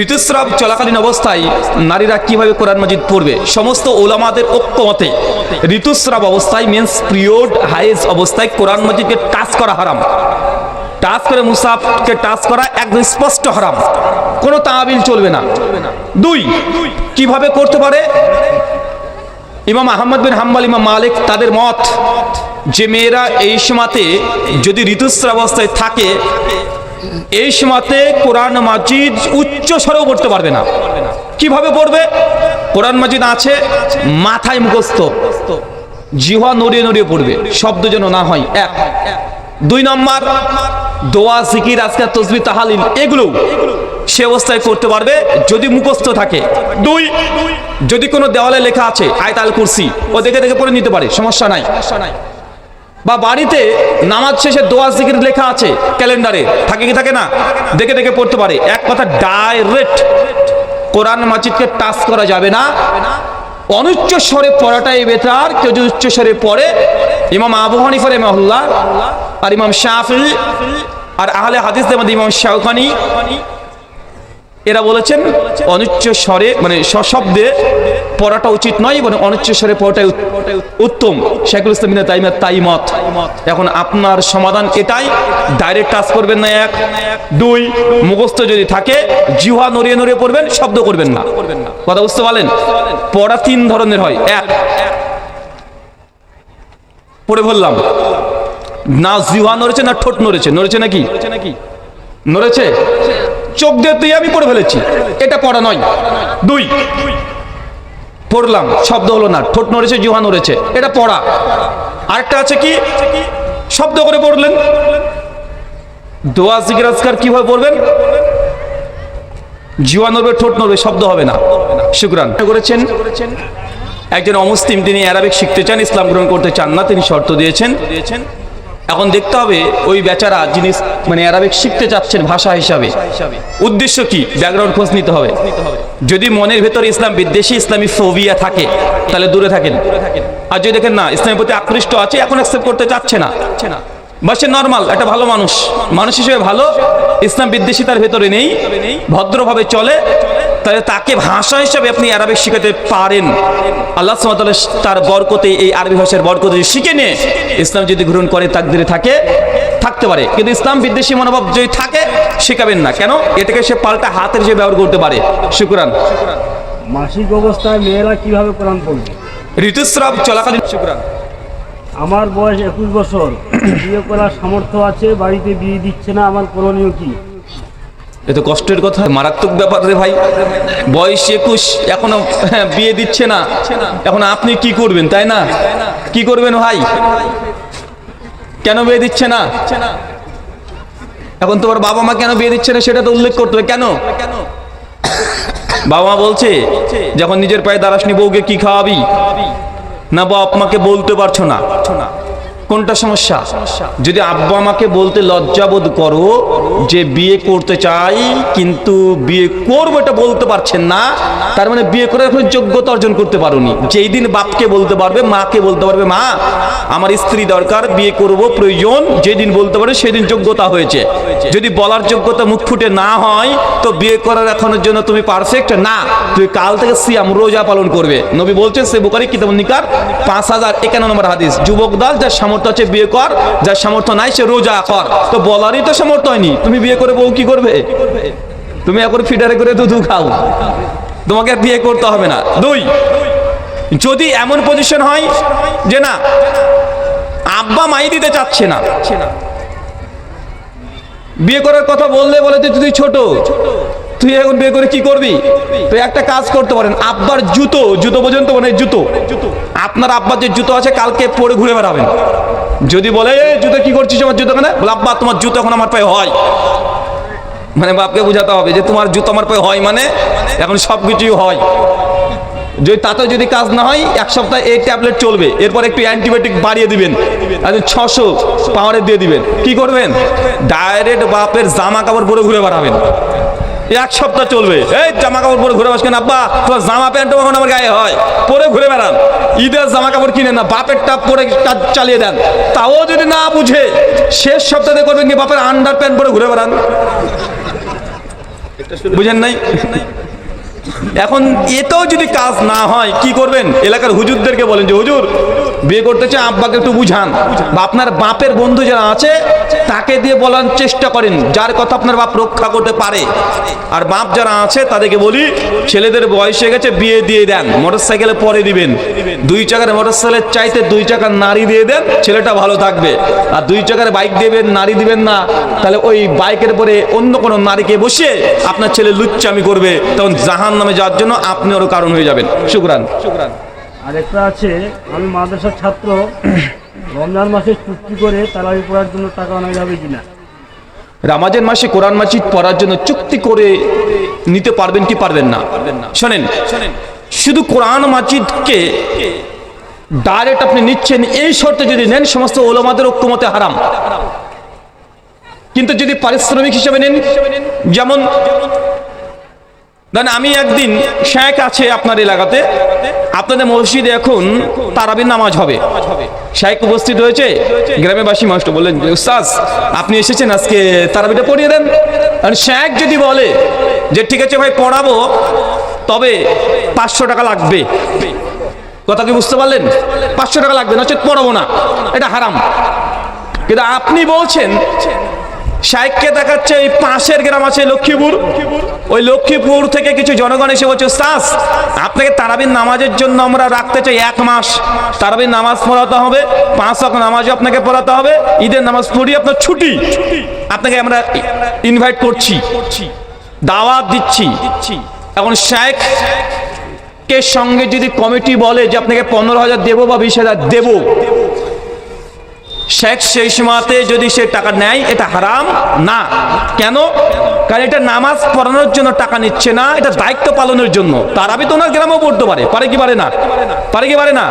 ঋতুস্রাব চলাকালীন অবস্থায় নারীরা কিভাবে কোরআন মাজিদ পড়বে? সমস্ত ওলামাদের ঐক্যমতে ঋতুস্রাব অবস্থায় মেন্স পিরিয়ড হাইজ অবস্থায় কোরআন মাজিদকে টাচ করা হারাম। টাচ করে মুসাফকে টাচ করা একদম স্পষ্ট হারাম, কোনো তাবিল চলবে না। দুই, কিভাবে করতে পারে? ইমাম আহমদ বিন হাম্বল, ইমাম মালিক তাদের মত যে মেয়েরা এই সময়তে যদি ঋতুস্রাব অবস্থায় থাকে এই সময়তে কোরআন মাজিদ উচ্চ স্বরেও পড়তে পারবে না। কিভাবে পড়বে? কোরআন মাজিদ আছে মাথায় মুখস্থ, জিহ্বা নড়িয়ে নড়িয়ে পড়বে, শব্দ যেন না হয়। এক। দুই নম্বর, দোয়া জিকির আজকাল তসবিহ তাহলিল এগুলো সে অবস্থায় করতে পারবে যদি মুখস্থ থাকে। দুই, যদি কোনো দেওয়ালে লেখা আছে আয়াতুল কুরসি ও দেখে দেখে পড়ে নিতে পারে, সমস্যা নাই। বা বাড়িতে নামাজ শেষে দোয়া জিকির লেখা আছে ক্যালেন্ডারে, থাকে কি থাকে না, দেখে দেখে পড়তে পারে। এক কথা, ডাইরেক্ট কোরআন মাজিদকে টাচ করা যাবে না, অনুচ্চ স্বরে পড়াটাই বেটার। কেউ যদি উচ্চ স্বরে পড়ে, ইমাম আবু হানিফা রাহিমাহুল্লাহ আর ইমাম শাফিঈ আর আহলে হাদিসদের মধ্যে ইমাম শাওকানি এরা বলেছেন অনুচ্চ স্বরে মানে সশব্দে পড়াটা উচিত নয়, মানে অনুচ্চ স্বরে পড়াটাই উত্তম। শেখুল ইসলাম ইবনে তাইমিয়া তাই মত। এখন আপনার সমাধান এটাই, ডাইরেক্ট টাচ করবেন না। এক। দুই, মুখস্থ যদি থাকে জিহ্বা নড়িয়ে নড়িয়ে পড়বেন, শব্দ করবেন না। কথা বুঝতে পারলেন? পড়া তিন ধরনের হয়। এক, পড়ে বললাম না জিহ্বা নড়েছে না ঠোঁট নড়েছে, নড়েছে নাকি নড়েছে, চোখ দিয়ে তুই আমি পড়ে ফেলেছি, এটা পড়া নয়। দুই, পড়লাম শব্দ হলো না, ঠোঁট নড়েছে জিহ্বা নড়েছে, এটা পড়া। আরেকটা আছে কি, শব্দ করে পড়লেন। দোয়া জিকির আজকার কিভাবে পড়বেন? জিহ্বা নড়বে, ঠোঁট নড়বে, শব্দ হবে না। শুকরান করেছেন। একজন অমুসলিম, তিনি আরবিক শিখতে চান, ইসলাম গ্রহণ করতে চান না, তিনি শর্ত দিয়েছেন। এখন দেখতে হবে ওই বেচারা যিনি মানে আরবিক শিখতে চাচ্ছেন ভাষা হিসাবে, উদ্দেশ্য কি, ব্যাকগ্রাউন্ড খোঁজ নিতে হবে। যদি মনের ভেতরে ইসলাম বিদ্বেষী ইসলামী ফোবিয়া থাকে তাহলে দূরে থাকেন। আর যদি দেখেন না ইসলামের প্রতি আকৃষ্ট আছে, এখন অ্যাকসেপ্ট করতে চাচ্ছে না, বা সে নর্মাল একটা ভালো মানুষ হিসেবে ভালো, ইসলাম বিদ্বেষী তার ভেতরে নেই, ভদ্রভাবে চলে, তাহলে তাকে ভাষা হিসাবে আপনি আরবিক শিখাতে পারেন। আল্লাহ সুবহানাহু ওয়া তাআলা তার বরকতে, এই আরবি ভাষার বরকতে শিখে নিয়ে ইসলাম যদি গ্রহণ করে তাকদিরে থাকতে পারে। কিন্তু ইসলাম বিদ্বেষী মনোভাব যদি থাকে শেখাবেন না। কেন? এটাকে সে পাল্টা হাতের হিসেবে ব্যবহার করতে পারে। শুকরান। মাসিক অবস্থায় মেয়েরা কিভাবে কোরআন পড়বে? ঋতুস্রাব চলাকালীন। শুকরান। আমার বয়স 21 বছর, বিয়ে করার সামর্থ্য আছে, বাড়িতে বিয়ে দিচ্ছে না, আমার করণীয় কি? এ তো কষ্টের কথা, মারাত্মক ব্যাপার রে ভাই। বয়স 21, এখনো বিয়ে দিচ্ছে না, এখন আপনি কি করবেন? তাই না, কি করবেন ভাই? কেন বিয়ে দিচ্ছে না? এখন তোমার বাবা মা কেন বিয়ে দিচ্ছে না সেটা তো উল্লেখ করতে হবে। কেন? বাবা মা বলছে যখন নিজের পায়ে দাঁড়াসনি বউকে কি খাওয়াবি, না বাপ মাকে বলতে পারছো না, কোনটা সমস্যা? যদি আব্বা আমাকে বলতে লজ্জাবোধ করো যে বিয়ে করতে চাই কিন্তু বিয়ে করবো এটা বলতে পারছেন না, তার মানে বিয়ে করে এখন যোগ্যতা অর্জন করতে পারোনি। যেই দিন বাপকে বলতে পারবে, মাকে বলতে পারবে মা আমার স্ত্রী দরকার, বিয়ে করব প্রয়োজন, যেদিন বলতে পারবে সেদিন যোগ্যতা হয়েছে। যদি বলার যোগ্যতা মুখ ফুটে না হয় তো বিয়ে করার এখনের জন্য তুমি পারফেক্ট না, তুমি কাল থেকে সিয়াম রোজা পালন করবে। নবী বলছেন সে বুখারী কিতাবুন নিকাহ 5051 নম্বর হাদিস, যুবক দল যার সামর্থ্য আছে বিয়ে কর, যার সামর্থ্য নাই সে রোজা কর। তো বলারই তো সামর্থ্য হয়নি, তুমি বিয়ে করে বউ কি করবে? তুমি এখন ফিডারে করে দুধ খাও, তোমাকে বিয়ে করতে হবে না। দুই, যদি এমন পজিশন হয় যে না আব্বা মাই দিতে চাচ্ছে না, বিয়ে করার কথা বললে বলে তুই ছোট, তুই এখন বিয়ে করে কি করবি? তো একটা কাজ করতে পারেন, আব্বার জুতো পর্যন্ত মানে জুতো, আপনার আব্বার যে জুতো আছে কালকে পরে ঘুরে বেড়াবেন। যদি বলে জুতো কি করছিস আমার জুতো কেন, বলে আব্বা তোমার জুতো এখন আমার পায়ে হয়, মানে বাপকে বোঝাতে হবে যে তোমার জুতো আমার পায়ে হয়, মানে এখন সব কিছুই হয়। যদি তাতে যদি কাজ না হয় 1 সপ্তাহ এই ট্যাবলেট চলবে, এরপর একটু অ্যান্টিবায়োটিক বাড়িয়ে দিবেন, 600 পাওয়ারে দিয়ে দিবেন। কি করবেন? ডাইরেক্ট বাপের জামা কাপড় পরে ঘুরে বেড়াবেন, 1 সপ্তাহ চলবে। এই জামা কাপড় পরে ঘুরে বসবেন, আব্বা তোমার জামা প্যান্ট এখন আমার গায়ে হয়, পরে ঘুরে বেড়ান। ঈদের জামা কাপড় কিনে না, বাপের টাপ পরে কাজ চালিয়ে দেন। তাও যদি না বুঝে শেষ সপ্তাহে করবেন কি বাপের আন্ডার প্যান্ট পরে ঘুরে বেড়ান। বুঝেন নাই? এখন এটাও যদি কাজ না হয় কি করবেন? এলাকার হুজুরদেরকে বলেন যে হুজুর বিয়ে করতে চাই, আব্বাকে একটু বুঝান, বা আপনার বাপের বন্ধু যারা আছে তাকে দিয়ে বলার চেষ্টা করেন, যার কথা আপনার বাপ রক্ষা করতে পারে। আর বাপ যারা আছে তাদেরকে বলি ছেলেদের বয়স হয়ে গেছে, বিয়ে দিয়ে দেন, মোটরসাইকেলে পরে দিবেন, 2 চাকার মোটরসাইকেলের চাইতে 2 চাকার নারী দিয়ে দেন, ছেলেটা ভালো থাকবে। আর 2 চাকার বাইক দিবেন, নারী দিবেন না, তাহলে ওই বাইকের পরে অন্য কোনো নারীকে বসিয়ে আপনার ছেলে লুচ্চামি করবে, তখন জাহান নামে যাওয়ার জন্য আপনি ওর কারণ হয়ে যাবেন। শুকরান। আরেকটা আছে, আমি মাদ্রাসার ছাত্র, রমজান মাসে চুক্তি করে তারাবি পড়ার জন্য টাকা আনা যাবে কিনা? রমজান মাসে কোরআন মাজিদ পড়ার জন্য চুক্তি করে নিতে পারবেন কি পারবেন না? শোনেন, শুধু কোরআন মাজিদকে ডাইরেক্ট আপনি নিচ্ছেন এই শর্তে যদি নেন, সমস্ত ওলামাদের ঐক্যমতে হারাম। কিন্তু যদি পারিশ্রমিক হিসেবে নেন, যেমন আমি একদিন শেখ আছে আপনার এলাকাতে, আপনাদের মসজিদে এখন তারাবির নামাজ হবে, শেখ উপস্থিত হয়েছে, গ্রামেবাসী মানুষ বললেন যে উস্তাদ আপনি এসেছেন, আজকে তারাবিটা পড়িয়ে দেন। আর শেখ যদি বলে যে ঠিক আছে ভাই পড়াবো, তবে 500 টাকা লাগবে, কথা কি বুঝতে পারলেন? 500 টাকা লাগবে, নচেত পড়াবো না, এটা হারাম। কিন্তু আপনি বলছেন, শাইখকে দেখাচ্ছে এই পাশের গ্রাম আছে লক্ষ্মীপুর, ওই লক্ষ্মীপুর থেকে কিছু জনগণ এসে বলছে উস্তাদ আপনাকে তারাবির নামাজের জন্য আমরা রাখতে চাই 1 মাস, তারাবির নামাজ পড়াতে হবে, 5 ওয়াক্ত নামাজও আপনাকে পড়াতে হবে, ঈদের নামাজ পড়িয়ে আপনার ছুটি, আপনাকে আমরা ইনভাইট করছি, দাওয়াত দিচ্ছি। এখন শাইখ কে সঙ্গে যদি কমিটি বলে যে আপনাকে 15,000 দেবো বা 20,000 দেবো, শেখ সেই সময়তে যদি সে টাকা নেয়, এটা হারাম না। কেন? কারণ এটা নামাজ পড়ানোর জন্য টাকা নিচ্ছে না, এটা দায়িত্ব পালনের জন্য। তারাবি তো ওনার গ্রামেও পড়তে পারে, পারে কি পারে না? পারে কি পারে না?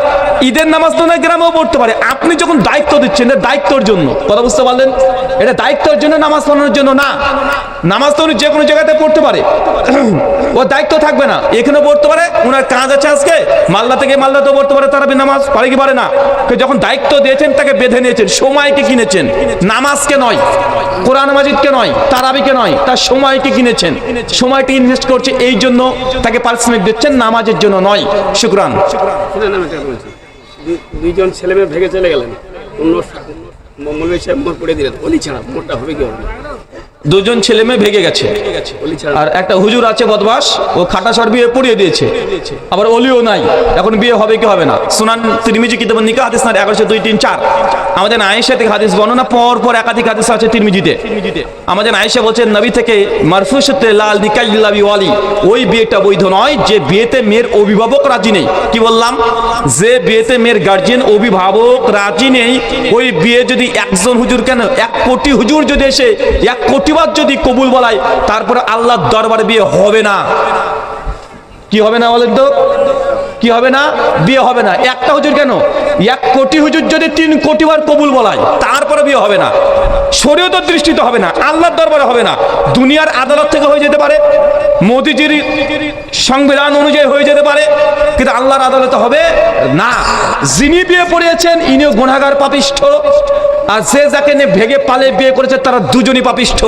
ঈদের নামাজ তো ওনার গ্রামেও পড়তে পারে। আপনি যখন দায়িত্ব দিচ্ছেন, এটা দায়িত্বর জন্য, কথা বুঝতে পারলেন? এটা দায়িত্বের জন্য, নামাজ পড়ানোর জন্য না। নামাজ তো উনি যে কোনো জায়গাতে পড়তে পারে, ও দায়িত্ব থাকবে না, এখানেও পড়তে পারে, ওনার কাজ আছে আজকে মালদা থেকে মালদাতেও পড়তে পারে তারাবি নামাজ, পারে কি পারে না? যখন দায়িত্ব দিয়েছেন তাকে বেঁধে নিয়েছেন, সময়কে কিনেছেন, নামাজকে নয়, কোরআন মাজিদকে নয়, তারাবিকে নয়, তার সময়কে কিনেছেন, সময়টি ইনভেস্ট করছে, এই জন্য তাকে পারিশ্রমিক দিচ্ছেন, নামাজের জন্য নয়। শুকরান। দুইজন ছেলে মেয়ে ভেগে চলে গেলেন, অন্য মৌলভী সাহেব মোড় পড়ে দিলেন, অলি ছাড়া মোড়টা হবে কি হবে না? 2জন ছেলে মেয়ে ভেগে গেছে, আর একটা হুজুর আছে বদমাস, ও খাটাসর বিয়ে পড়িয়ে দিয়েছে, আবার অলিও নাই, এখন বিয়ে হবে কি হবে না? সুনান তিরমিজি কিতাবুন নিকাহ হাদিস নাম্বার 1102-3-4, আমাদের আয়েশা থেকে হাদিস বর্ণনা, পর একাধিক হাদিস আছে তিরমিজিতে। আমাদের আয়েশা বলছেন নবী থেকে মারফু সূত্রে লাল নিকাহ ইল্লা বিওয়ালি, ওই বিয়েটা বৈধ নয় যে বিয়েতে মেয়ের অভিভাবক রাজি নেই। কি বললাম? যে বিয়েতে মেয়ের গার্জিয়ান অভিভাবক রাজি নেই, ওই বিয়ে যদি একজন হুজুর, কেন 1 কোটি হুজুর যদি এসে 1 কোটি বার যদি কবুল বলায়, তারপরে আল্লাহর দরবারে বিয়ে হবে না। কি হবে না বলেন তো? কি হবে না? বিয়ে হবে না। একটা হুজুর কেন, 1 কোটি হুজুর যদি 3 কোটি বার কবুল বলায়, তারপরে বিয়ে হবে না। শরীয়তের দৃষ্টিতে হবে না, আল্লাহর দরবারে হবে না। দুনিয়ার আদালত থেকে হয়ে যেতে পারে, মোদিজির সংবিধান অনুযায়ী হয়ে যেতে পারে, কিন্তু আল্লাহর আদালতে হবে না। যিনি বিয়ে পড়িয়েছেন ইনিও গুনাহগার, পাপিষ্ঠ, আর যে যাকে নিয়ে ভেগে পালে বিয়ে করেছে তারা দুজনই পাপিষ্ঠ।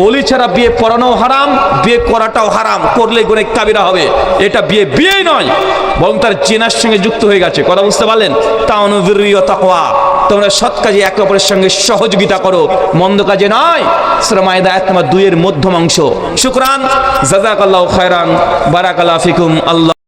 অলি ছাড়া বিয়ে পড়ানো হারাম, বিয়ে করাটাও হারাম, করলে গুনাহ কাবিরা হবে। এটা বিয়েই নয়, বরং তার জিনার সঙ্গে যুক্ত হয়ে গেছে। কথা বুঝতে পারলেন? তাওয়ানু বিররি ওয়া তাকওয়া, তোমরা সৎ কাজে একে অপরের সঙ্গে সহযোগিতা করো, মন্দ কাজে নয়। সূরা মাইদা আয়াত নম্বর 2 এর মধ্যম অংশ। শুকরান, জাযাকাল্লাহু খায়রান, বারাকাল্লাহু ফিকুম। আল্লাহ